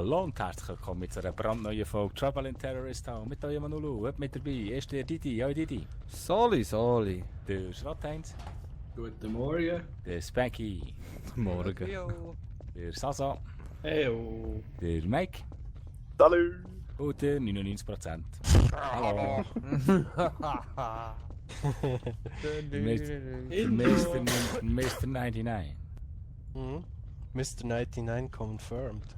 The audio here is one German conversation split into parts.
Hallo und herzlich willkommen zu einer brandneuen Folge Trouble in Terrorist Town. Mit euch Manulu, mit dabei ist der Didi, ja Didi. Soli. Der Schrotteinz. Guten Morgen. Der Spanky. Morgen. Der Sasa. Heyo. Der Mike. Salut! Und der 99%. Hallo. Mr. 99. Mhm. Mr. 99 confirmed.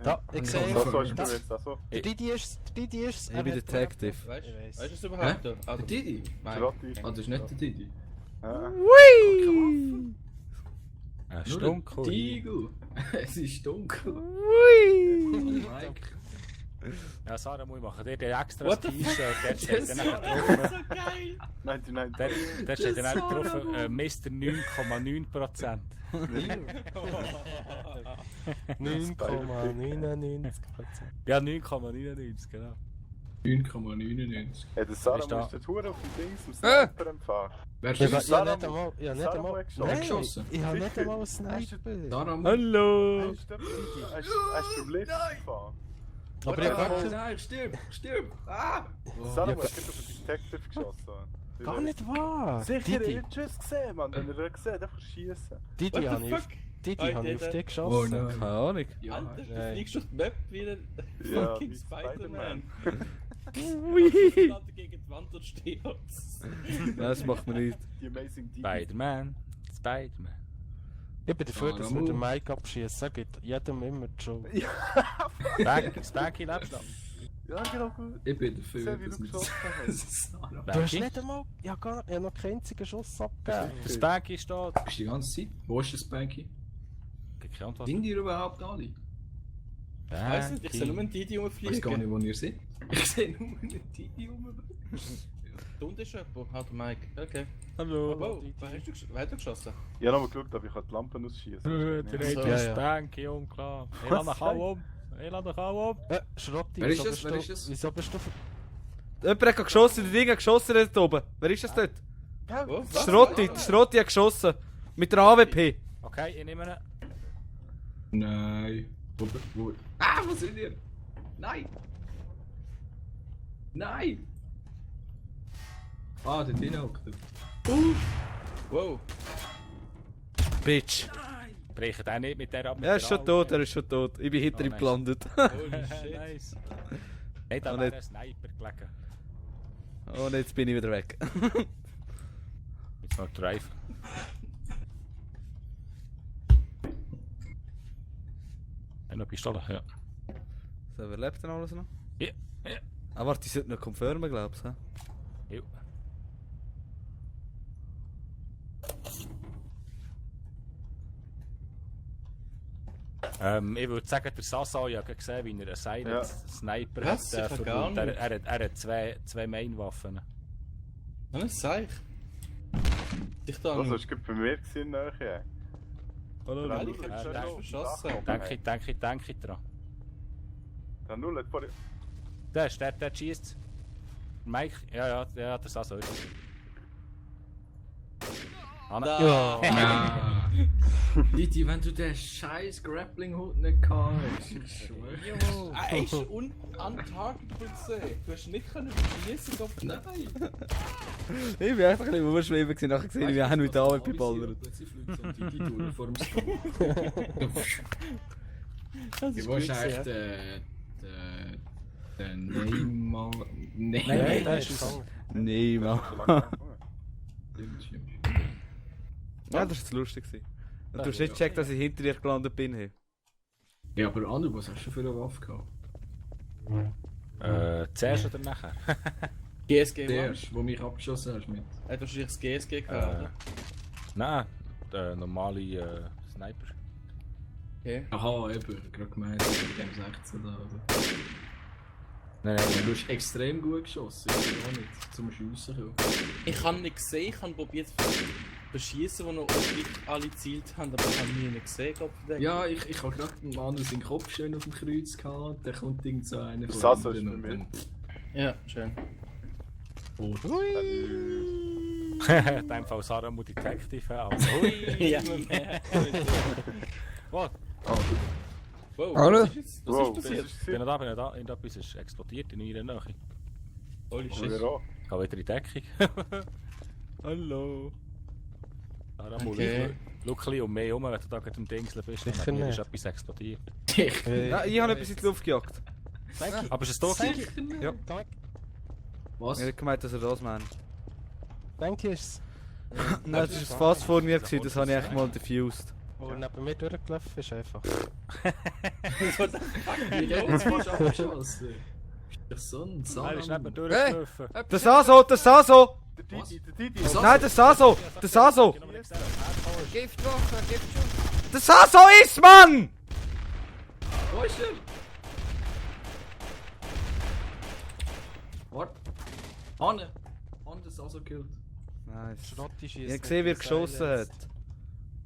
Ja. Ich So, sehe. so ist es jetzt, also. Der Didi ist. Ich bin Detective. Weißt Ich du das überhaupt? Also, Der Didi? Schrotti. Ah, das ist nicht der Didi. Ja. Ein Nur Stunk. der Digo. Es ist dunkel. Mike. Ja, Sarah, muss ich machen. Der extra What das the T-Shirt, der steht Yes. dann drauf. so geil! 99. Der steht dann drauf, Mr. 9,9%. 9,99%. Ja, 9,99, genau. 9,99. Ja, der Sarah Ist da. muss die Tour auf dem Dings, am Sniper empfangen. Wer Ich ist habe das? nicht einmal. Ich habe nicht Sarah einmal. hat Nein, geschossen. ich habe nicht Sicher. einmal einen Sniper. Daran Hallo! Hast du beim Lift gefahren? Aber ich Warte, habe nein, stirb! Ah! Sarah Ja, hat gerade auf den Detective geschossen. gar nicht wahr. Sicher, Didi, ihr habt es gesehen, Mann. Wenn ihr ihn gesehen habt, einfach schießen. Didi What habe the ich auf fuck? Didi Alter, habe ich auf der- dich Oh geschossen. nein. Keine Ahnung. Ja, Alter, du Nein. fliegst durch die Map wie ein Ja, fucking wie Spider-Man. Ui. Lande gegen die Wand und steht. Nein, das macht man nicht. Die Amazing Didi. Spider-Man. Spider-Man. Ich bin dafür, dass wir Ramu. den Mike abschießen. Sag jedem immer die Schuld. Spanky lebt noch. Ja, genau gut. Ich bin dafür, Sehr, wie dass du wir geschossen hast. Sarah. Du hast Spanky? nicht einmal. Ich habe noch keinen einzigen Schuss abgegeben. Der Spanky steht. Bist du die ganze Zeit? Wo ist der Spanky? Gibt keine Antwort. Sind ihr überhaupt alle? Ich weiss nicht, ich sehe nur einen Didi Ich weiß gar rumfliegen. nicht, wo ihr seid. Ich sehe nur einen Didi rum. Da unten ist jemand. Halt Mike. Okay. Hallo. Wow, wer hat du geschossen? Ich habe nochmal geschaut, ob ich die Lampen ausschießen Der kann. hat So. den Ja, ja. Spanky unklar. Ich lade dich auch um. Ich lade dich auch um. Schrotti, Wer ist wieso das? bist Wer du- ist das? Wieso bist du. Jemand hat geschossen, die Dinge geschossen dort oben. Wer ist das dort? Wo? Was? Schrotti hat geschossen. Mit der AWP. Okay, ich nehme ihn. Nein. Wo? Ah, wo sind ihr? Nein! Nein! Ah, der Dino hockt. Wow. Bitch. Breche den nicht mit der ab. mit Er ist der schon AWP. tot, er ist schon tot. Ich bin hinter Oh, ihm nice. gelandet. Holy shit. Nice. Hey, da Oh, wäre nicht. ein Sniper gelegen. Und jetzt bin ich wieder weg. Jetzt noch Drive. Noch Pistole, ja. So, wer lebt denn alles noch? Ja, ja. Ah, warte, die sollten noch confirmen, glaubst du? Jo. Ich würde sagen, der Sasa, ich habe gesehen, wie er einen Silent Ja. Sniper Was? Ich hat. hab gar verbunden. nicht. Er hat zwei Mainwaffen. Was sag ich? Da Was hast du bei mir gesehen nachher? Hallo, Weil ich hab schon verschossen. Denke dran. Der Null hat vorher... Der schießt. Mike, ja, der Sasa ist. Anna. Ja. Ja. Didi, wenn du den scheiß Grappling-Hood nicht gehabt hast, ich schwöre. Er ist untargetable gesehen. Du hast nicht können schießen, Gott. Nein! Ich bin einfach ein bisschen überschweben gewesen, nachher gesehen, wie er mit der AWP ballert. Plötzlich fliegt so ein Didi durch vor dem Scope. Das Wie willst du eigentlich den Neymar... Nein, Der ist gefangen. Nein, Mann. Stimmt. Ja, das war jetzt lustig. gewesen. Und du hast nicht gecheckt, dass ich hinter dir gelandet bin. Hey. Ja, aber Anu, was hast du für eine Waffe gehabt? Zuerst oder nachher? GSG Der war. erste, der mich abgeschossen hast mit. Er hat wahrscheinlich das GSG gehabt, oder? Nein, der normale Sniper. Okay. Aha, eben, gerade gemeint, mit dem 16 da, oder? Nein, Du hast extrem gut geschossen, ich weiß auch nicht, zum Schiessen kommen. Ich habe nicht gesehen, ich habe probiert zu beschießen, wo noch nicht alle gezielt haben, aber ich habe ihn nicht gesehen, Gott verdammt. Ja, ich habe gerade einen Mann seinen Kopf schön auf dem Kreuz gehabt, der kommt irgend so einer von Sasa ist hinten bei mir. und Ja, schön. dann... In dem Fall Sarah muss Detective haben. Also, hui. Ja, man merkt. Was? Ah, Wow, Hallo? was ist jetzt? Was Wow, ist passiert? das Bin noch da, bin noch da. Irgendetwas ist explodiert in ihrer Nähe. Holy Und shit. wir auch. Ich gehe wieder in die Deckung. Hallo. Aramul, Okay. schau ein bisschen um mich herum, wenn du da gerade im Dingseln bist. Sicher Dann ist nicht. etwas explodiert. Ja, ich habe etwas in die Luft gejagt. Aber ist es doch? Sicher nicht. Ja. Was? Ich habe gemeint, dass er das meint. Danke ist's. Nein, das war fast vor mir, gewesen, das habe ich echt mal diffused. Wo er neben mir durchgelaufen ist einfach. Wie geht's? Fast abgeschossen. Das ist so ein Er ist neben mir Samen. durchgelaufen. Der Saso, der Saso! Der Was? Didi, der Didi. Was? Nein, der Saso! Der Saso! Giftwaffe, Giftschutz. Der Saso ist, Mann! Wo ist er? Warte. Anne! Anne, das ist also gekillt. Nice. Schrotti schießt. Ich habe gesehen, wie er geschossen hat.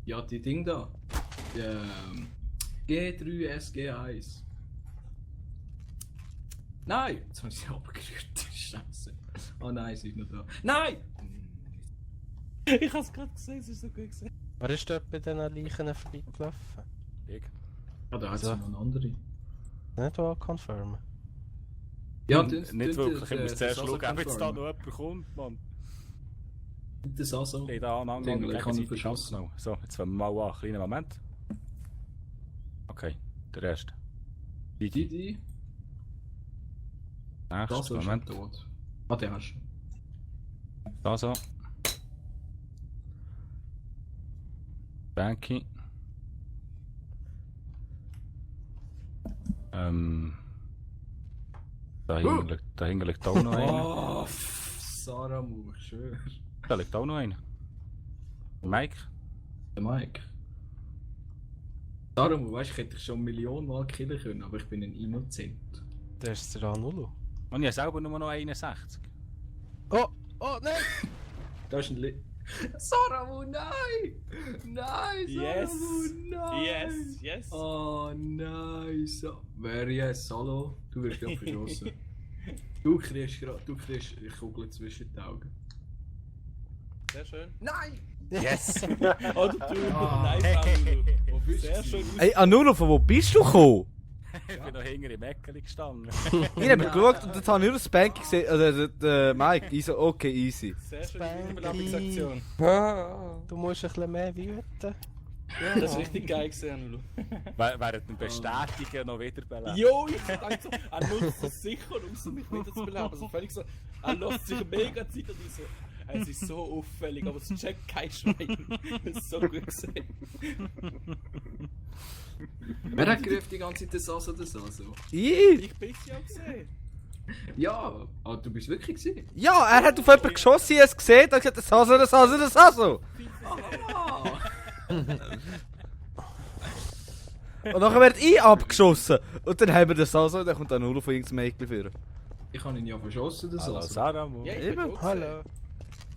Ja, die Ding da. Die, G3SG1. Nein! Jetzt habe ich sie abgerührt. Scheiße. Oh nein, sie ist noch da. Nein! Ich hab's gerade gesehen, es ist so gut gesehen. Wer ist dort bei diesen Leichen vorbeigelaufen? Ich. Ja, da hat So. sie noch eine andere. Nicht mal confirmen. Ja, Nicht wirklich, ich muss zuerst schauen, ob jetzt da noch jemand kommt, Mann. Das also. Ich da aneinander Ding, und ich kann ihn gegenseitig verschossen. abgenommen. So, jetzt fangen wir mal an. Kleinen Moment. Okay, der erste. Die. Das Nächster ist schon Moment. tot. Ah, der hast du. Da so. Banky. Dahinter liegt auch noch einer. Oh, Sarah Mu, ich schwör. Da liegt auch noch einer. Mike. Der Mike. Sarah Mu, weißt du, ich hätte dich schon Millionen Mal killen können, aber ich bin ein Innozent. Der ist der Anulu. Und ich habe selber nur noch 61. Oh! Oh nein! Da ist ein Sarah Mu, nein! Nein, Yes. Sarah Mu, nein! Yes. Oh nein, wer yes, hallo? Du wirst ja verschossen. Du kriegst eine Kugel zwischen die Augen. Sehr schön. Nein! Yes! Oh, du. Ah. Nice, Anulu. Wo bist Sehr du? schön. Ey, Anulo, von wo bist du gekommen? Ich bin noch hinter im Eckeli gestanden. Ich habe geschaut und dann habe ich nur das Banky gesehen, der Mike. Ich so, okay, easy. Sehr schöne Überlappungsaktion. Du musst ein bisschen mehr wüten. Das ist richtig geil gesehen, Anulu. Während dem Bestätigen noch wieder belebt. Jo, ich dachte so, er nutzt es sicher, um mich wieder zu beleben. Also völlig so, er lässt sich mega Zeit und ich so, es ist so auffällig, aber es checkt kein Schwein. Das ist so gut gesehen. Wer hat gerufen die ganze Zeit das Saso? Ich? Ich bin ja gesehen. Ja, aber du bist wirklich gesehen. Ja, er hat auf jemanden geschossen, ich habe es gesehen, er hat gesagt, der Saso, der Saso, der Saso. Ah! Und dann wird ich abgeschossen. Und dann haben wir den Saso und dann kommt Anulo von irgendeinem Mädchen führen. Ich habe ihn ja verschossen, das Hallo Saso. Sarah, Mu. Ja, ich bin Eben. auch Hallo.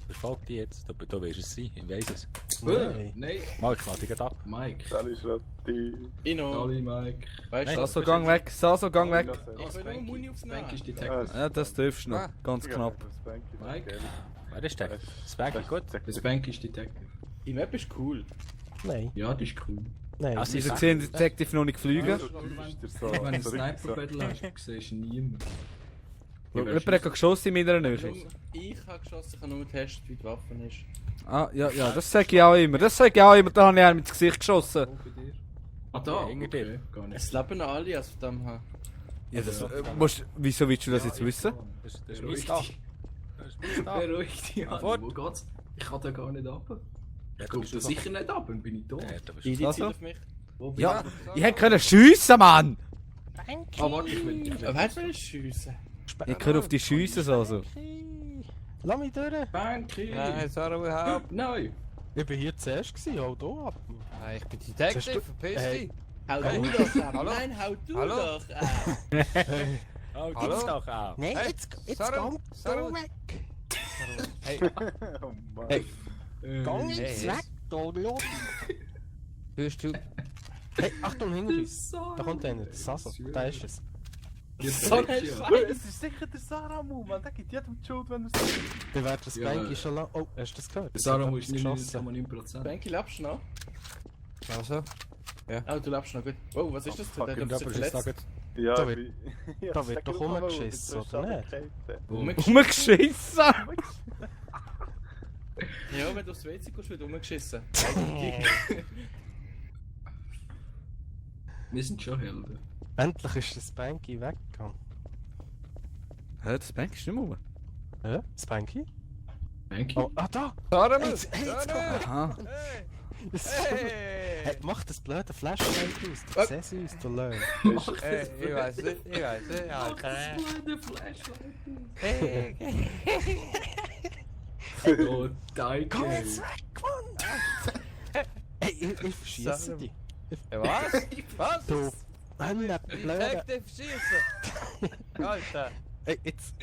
Verfolgt die jetzt. Du wirst es sein, ich weiss es. Nein. Nein, Mal, ich lade dich gerade ab. Mike. Das ist die. Inno. Hallo Mike. Weißt du, Saso, gang weg, Saso, gang weg. ich will nur Muni aufs Spanky ist Nehmen. Detective. Ja, das darfst du noch, ganz knapp. Mike? Wer ist der? Spanky, gut. Der Spanky ist Detective. Die Map ist cool. Nein. Ja, das ist cool. Nein. Also, Wieso sehen die Detective noch nicht fliegen? Wenn du einen Sniper-Battle hast, siehst du niemanden. Jemand hat geschossen in meiner Nähe. Ich habe geschossen, ich habe nur getestet, wie die Waffe ist. Ah, ja, das sage ich auch immer. Da habe ich einem ins Gesicht geschossen. Wo bei dir? Ah, da? Hinter Okay, dir. gar nicht. Es leben noch alle, also von dem her. Ja, wieso willst du das jetzt wissen? Das ist mein Tag. Das ist mein Tag. Beruhig dich an. Fort. Wo geht's? Ich kann da gar nicht ab. Ja, Ich guck da sicher nicht ab, dann bin ich tot. Ja, du bist Die Was Zeit so? auf mich. Wo bin Ja, ich hätte können schiessen, Mann! Ah, warte, ich will. Wer will schiessen? Ich kann auf die schiessen, also. Lass mich durch. Banky! Nein, Sarah, überhaupt. Nein! Ich war hier zuerst, hau da ab. Nein, ich bin Detective, verpiss Hey. dich. Hau Hey. du doch ab. Hallo? Nein, hau du Hallo? doch ab. Oh, gibt's Hallo? doch auch. Nein, Hey, jetzt Sarah, gang Sarah. da weg. Hey, Oh Mann. Hey. Gang Äh, jetzt hey. weg, da los. hörst du? Hey, Achtung, hinter uns. Da kommt einer, der Sasso. Da ist es. So ein Scheiß. Es ist sicher der Sarah-Mu, man. Der gibt jedem die Schuld, wenn er es Der wird das Ja. Banky schon lang. Oh, hast du das gehört? Sarah Es hat muss etwas geschossen. 99,9%. Banky, lebst du noch? Also? Oh, du lebst noch gut. Oh, was ist das denn? Der Und hat sich aber ist verletzt. gesagt, Ja, Da wird- ja, da wird sag doch ich mal, rumgeschissen, du hast oder nicht? Schädigkeiten. Umgeschissen! Ja, wenn du aufs WC kommst, wird rumgeschissen. Wir sind schon Helden. Endlich ist das Spanky weggegangen. Hä, das Bank ist nicht mehr rum. Hä? Spanky? Thank Oh, you. da! Saramel! Hey, jetzt Aha. Hey, mach das blöde Flashlight aus, du siehst uns, du Löwe. Hey, ich weiß nicht, ja. Kleine Flashlight. Hey, Oh, danke. Komm jetzt weg, Mann! Hey, ich verschieße dich. Was? Was? Du blöde. Detective schießen! Alter! Hey, jetzt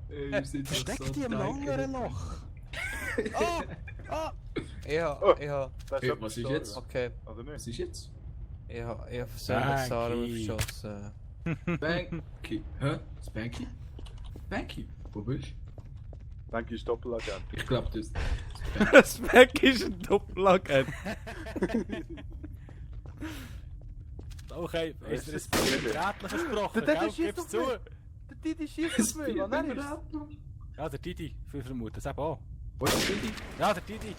Ey, wir sind versteck doch so dich im danke. anderen Loch. Oh! Oh! Ich Oh. hab... Hey, was ist jetzt? Okay, Oder nicht? Was ist jetzt? ich hab versehentlich Saramel verschossen. Spanky. Hä? Spanky? Spanky? Wo bist du? Danke, ist Doppelagent. Ich glaube, das... Das Bank ist ein Doppelagent. okay, ist dir ist ein bisschen Rätchen versprochen, Der gell? schießt Gib's auf zu. mich. Der Didi schießt auf mich, Mann. Er ist... Ja, der Didi, wir vermuten es eben auch. Wo ist der Didi? Ja, der Didi.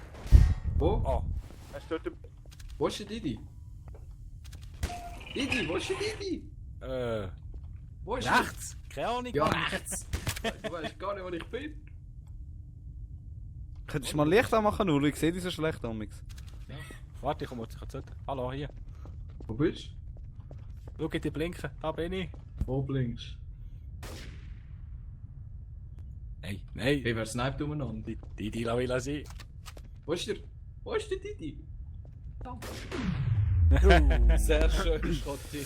Wo? Oh, Er steht im... Wo ist der Didi? Didi, wo ist der Didi? Wo ist rechts. Keine Ahnung. Ja, Mann. rechts. Du weißt gar nicht, wo ich bin. Könntest du mal Licht anmachen, Ulo? Ich sehe dich so schlecht, Amix. Warte, ich komme jetzt zu. Hallo, hier. Wo bist Schau, die blinken. Da bin ich. du? Wo blinkst Nein, du? nein. Hey, wer sniped umeinander? Didi, la will sein. Wo ist der? Wo ist der Didi? Sehr schön, Schotti.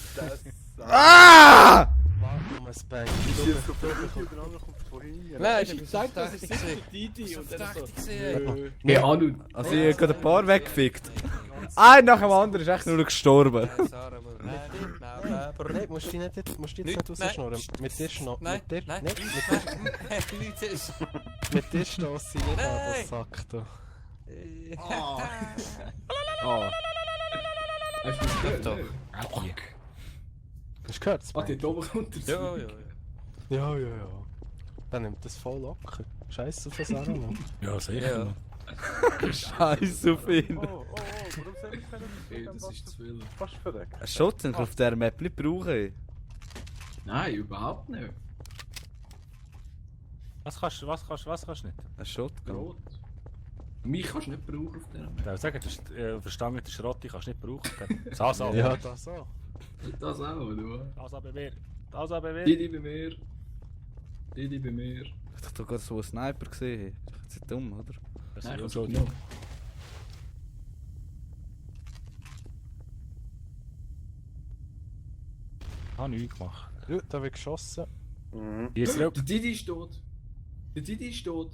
Ah! Warte mal, Spanky. Ich schießt auf mich und der andere kommt von hinten. Nein, Ich gesagt, das ist sicher der Didi und dann so... Nö. Hey, Anu. Also ich hab gerade ein paar weggefickt. Ein nach dem anderen ist echt nur gestorben. Saramel. Nein, musst du dich jetzt nicht rausschnurren. Mit dir schnappen. Nein, Mit dir, nein, nein, Leute ist... mit dir stosse ich nicht an, Nein. das Sack du. Oh, Hast du das gehört? Doch. Ne? hier. Hast du gehört, Ah, die Spanky? oben kommt dazu. Ja. Ja, ja, ja. Dann nimmt das voll locker. Scheiße auf das Arm. Ja, sicher. Ja. Scheiße auf ihn. Warum soll ich keine Hey, das ist zu viel. Fast verreckt. Ein Schutz den auf dieser Map nicht brauchen. Nein, überhaupt nicht. Was kannst du nicht? Ein Shotgun. Rot. Mich kannst du nicht brauchen auf dieser Ich würde sagen, das ist verstanden, der Schrotti kannst du nicht brauchen. Das auch. Ja, das so. Das auch, du. Das auch bei mir. Das auch bei mir. Didi bei mir. Didi bei mir. Ich dachte, du gerade so einen Sniper gesehen. Das ist jetzt nicht dumm, oder? Das Nein, ist kannst so. du nicht. Ich habe nichts gemacht. Ja, da wird geschossen. Mhm. Hier ist er. Der Didi ist tot. Der Didi ist tot.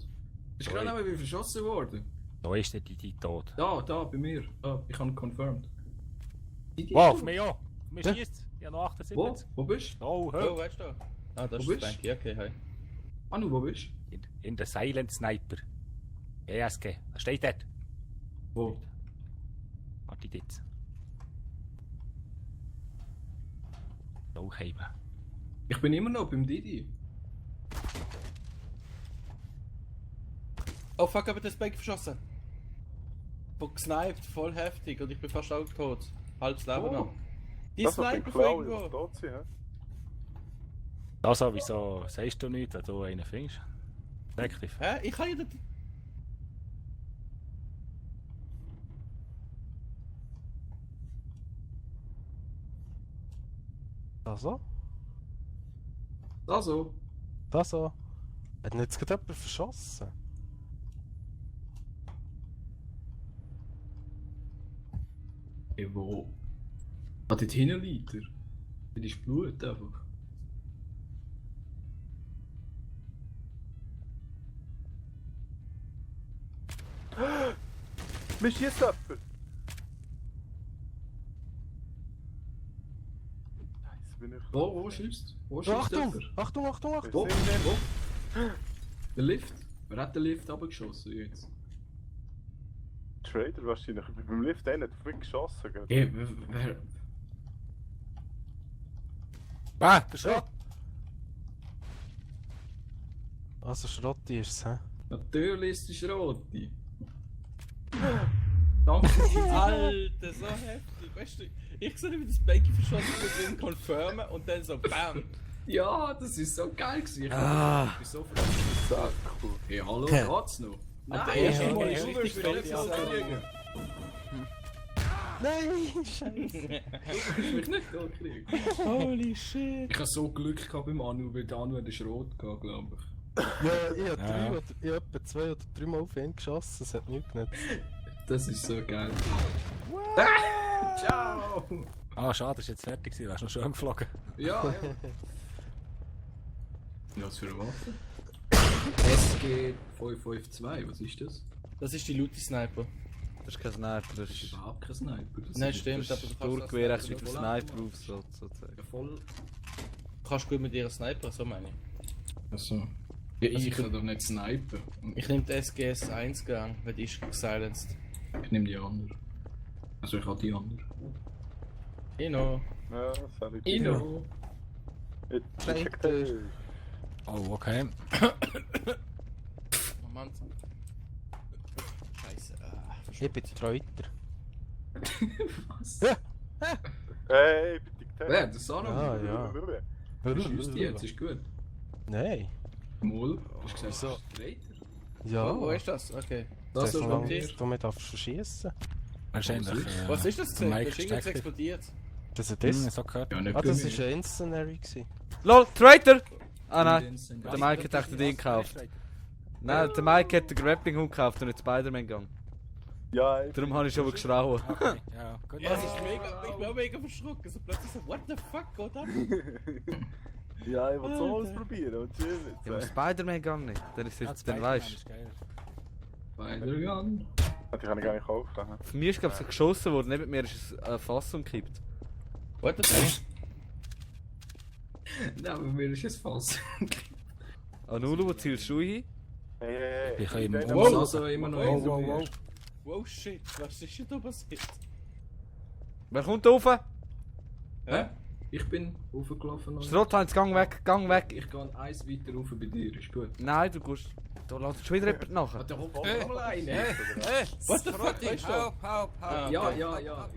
Ist Oi. gerade neben mir verschossen worden. Da ist der Didi tot. Da, bei mir. Ah, ich habe confirmed. Didi Wow, ist auf tot. mich auch. Auf mich Ja. schießt. Ich habe noch Wo? 78. Wo bist du? Oh, Oh, hör. weißt du? Ah, das Wo ist bist Spanky, okay, hi. Anu, wo bist du? In der Silent Sniper. ESG. Was steht dort? Wo? Warte jetzt. Hochheben. Ich bin immer noch beim Didi. Oh fuck, aber das Spanky verschossen. Von gesniped, voll heftig und ich bin fast auch tot. Halbes Leben Oh. noch. Die Das hat den Sniper von Klau, irgendwo. die tot sind, hä? Also, wieso sagst du nichts, wenn du einen findest? Effektiv. Hä? Ich kann ja dort... Da so? Also. Da so. Hat nicht jetzt gerade jemand verschossen? Hey, wo? Ah, dort hinten liegt er. Das ist Blut einfach. Mir schießt jemand! Scheiße, bin ich... Wo schießt? Wo Oh, schießt Achtung! jemand? Achtung, Achtung, Ich Achtung! Wo? seh ihn Wo? Der Lift? Wer hat den Lift abgeschossen jetzt? Trader wahrscheinlich. Ich bin beim Lift einer hat auf mich geschossen. Gell? Ey, wer... Ah, der Schrott! Also Schrotti ist es, hä? Natürlich ist es Schrotti. Danke. Alter, so heftig. Weißt du, ich sehe wie das Becky verschossen wird, drin confirmen und dann so BAM! Ja, das ist so geil gewesen. Ich bin so froh. Sack, cool. Hey, hallo, geht's noch? Aber der erste ja, Mal ja, ist Du richtig wirst mich fett. nicht so kriegen. Nein, Scheiße. Du hast mich nicht gekriegt. Holy shit! Ich hatte so Glück gehabt beim Anu, weil der Anu hat den Rot gehabt, glaube ich. Ja, ich habe Ja. ich hab etwa 2 oder 3 Mal auf ihn geschossen, es hat nichts genutzt. Das ist so geil. Ciao! Ah, schade, ist jetzt fertig gewesen, wärst noch schön geflogen. Ja, ja. Was für eine Waffe? SG 552, was ist das? Das ist die Looty-Sniper. Das ist kein Sniper, das Das ist ist... überhaupt kein Sniper. Das Nein, ist stimmt, Das aber ist du kannst Durchgewehr, das echt wie der Sniper auf, sozusagen. ja voll. Du kannst gut mit ihrer Sniper, so meine ich. Achso. Ja, Also ich kann doch nicht snipen. Ich nehme die SGS 1 Gang, weil die ist gesilenced. Ich nehme die andere. Also ich habe die andere. Ino. Ja, sorry. Ino! Trader. Oh, okay. Moment. Scheiße. Ich bin Treuter. Was? Hey, ich bin Diktator. Wer? Der Sano? Ja, ja. Schießt die jetzt, ist gut. Nein. Mol, hast du gesagt, Wieso? Traitor? Ja. Oh, wo ist das? Okay. Das so ist lange, okay. du mit darfst schiessen. Wahrscheinlich. Was ist das? der Da Mike ist irgendwas Stecker. explodiert. Das ist Hm, das? so gehört. Ja, nicht Ah, bei das mir. ist ein Incenary gewesen. LOL, Traitor! Ah nein, Vincent. der Mike hat echt den Ding gekauft. Nein, der Mike hat den Grappling-Hund gekauft und nicht Spider-Man gegangen. Ja, ich Darum habe ich schon mal geschrauen. Okay, ja, gut. Ja, das ist mega, ich bin auch mega verschrocken. So plötzlich so, what the fuck, geht ab? Ja, ich will so alles probieren und chill Ja, aber jetzt. Spider-Man gegangen nicht. Dann ist Ja, es, das dann Spider-Man weißt ist geil. Spider-Gun. Die kann ich gar nicht kaufen. hä? du. Von mir ist glaube ich geschossen worden, neben mir ist ein Fass umgekippt. What the fuck? Nein, bei mir ist es Fass. Anulu, wo zielst du hin? Hey, Ich kann ihm bin Wow. Also immer noch Wow, eins wow, auf wow. mir. Wow, shit, was ist denn da passiert? Wer kommt rauf? Hä? Ich bin hochgelaufen. Strotheinz, gang weg, gang weg. Ich gehe eins weiter rauf bei dir, ist gut. Nein, du gehst... Da lässt schon wieder jemand nach. Da hockt nochmal eine. What the fuck, weißt du? Help, help, Ah, help. Ja, ja, ja,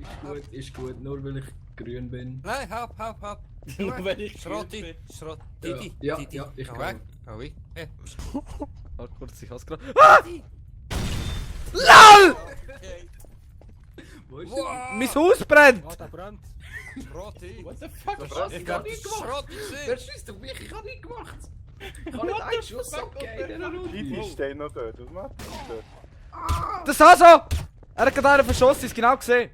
ist gut, nur weil ich grün bin. Nein, help, help, help. Nur wenn ich Schrotti, bin. Schrotti. Ja, Didi, ja, Didi. ja, ich Geh kann. weg. Oh, oui. Hey. Warte kurz, ich hab's gerade... Wo ist Mein Haus brennt! Oh, der brennt. Schrotti. What the fuck? Was? Ich hab nicht nicht gemacht! Schrotti Wer gesehen. schießt auf mich? Ich hab nicht gemacht! Ich hab nicht einen Schuss abgegeben in dieser Die Runde! stehen noch dort. Was macht der dort? Das Haso! Er hat gerade einen verschossen, ich hab's genau gesehen.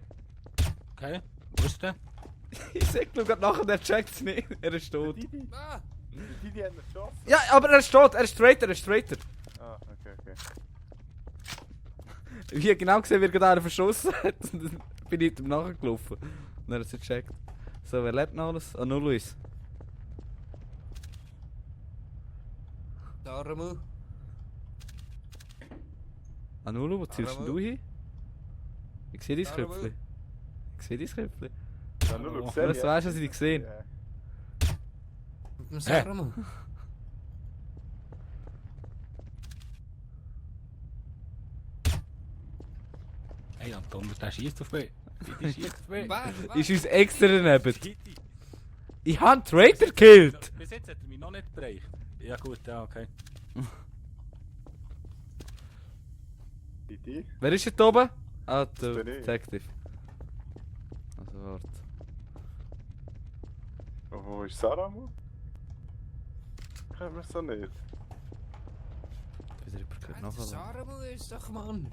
Okay, wo ist der? Ich sag nur gerade nachher, der checkt's nicht. Er ist tot. Ah, Die haben ihn geschossen. Ja, aber er ist tot, er ist Traitor, er ist Traitor. Ah, okay. Ich hab genau gesehen, wie er gerade einen verschossen hat. Und dann bin ich ihm nachgelaufen. Und er hat es nicht gecheckt. So, wer lebt noch alles? Ah, nur Luis. Daramu. Anulu, wo zielst denn du hin? Ich sehe dein Köpfchen. Ich sehe dein Köpfchen. Ja, nur noch Oh, gesehen. das weißt du, dass ich dich gesehen. Ja. Mit dem Saramu. Hey, Anton, der schießt auf mich. Die schießt auf mich. Ist uns extra daneben. Kitty. Ich hab einen Traitor gekillt! Bis jetzt hat er mich noch nicht bereicht. Ja gut, ja, okay. Die? Wer ist hier oben? Ah, der bin ich. Detective. Also, warte. Und wo ist Saramu? Kennen wir so nicht. Wieder übergehört Der nachher. Saramu ist doch, Mann.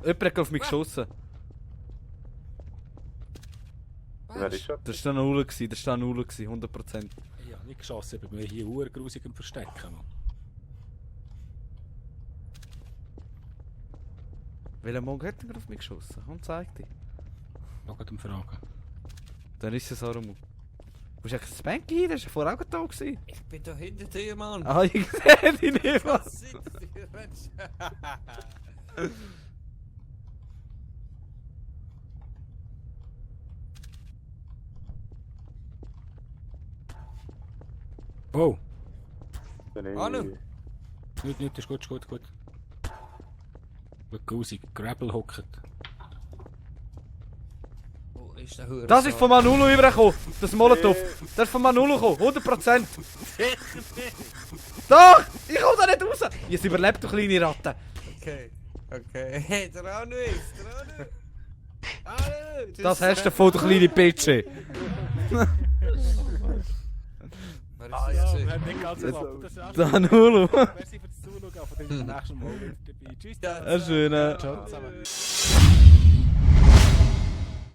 Jemand hat auf mich geschossen. Wer ist er? Das war ein Ule, das war ein Ule, 100%. Ich habe nicht geschossen, ich bin mir hier hure grusig im Verstecken. Mann. Welcher Monk hat denn auf mich geschossen? Und zeig dich. Ich wollte ihn fragen. Dann ist es Aramu. Wo ist eigentlich das Bänke? Das war vorher auch da. Gewesen. Ich bin da hinter dir, Mann. Ah, ich sehe dich nicht, Mann. Was sind die Menschen? Oh, Anu. nicht, ist gut. Gut, grusig, Grapple hockt. Wo ist der Hure? Das ist von Manolo übergekommen. Das Molotow. Das ist von Manolo gekommen. 100%. Doch! Ich komme da nicht raus! Jetzt überlebt du kleine Ratte. Okay. Hey, der Anu ist. Anu! Das hast du von der kleinen Pitsche. Wer Ah ist ja, das? wir haben nicht ganz erlaubt. Das ist auch Da Manolo. Merci fürs Zuschauen, von dem nächsten Mal wieder dabei. Tschüss. Ja, Ein schöner. Ciao zusammen.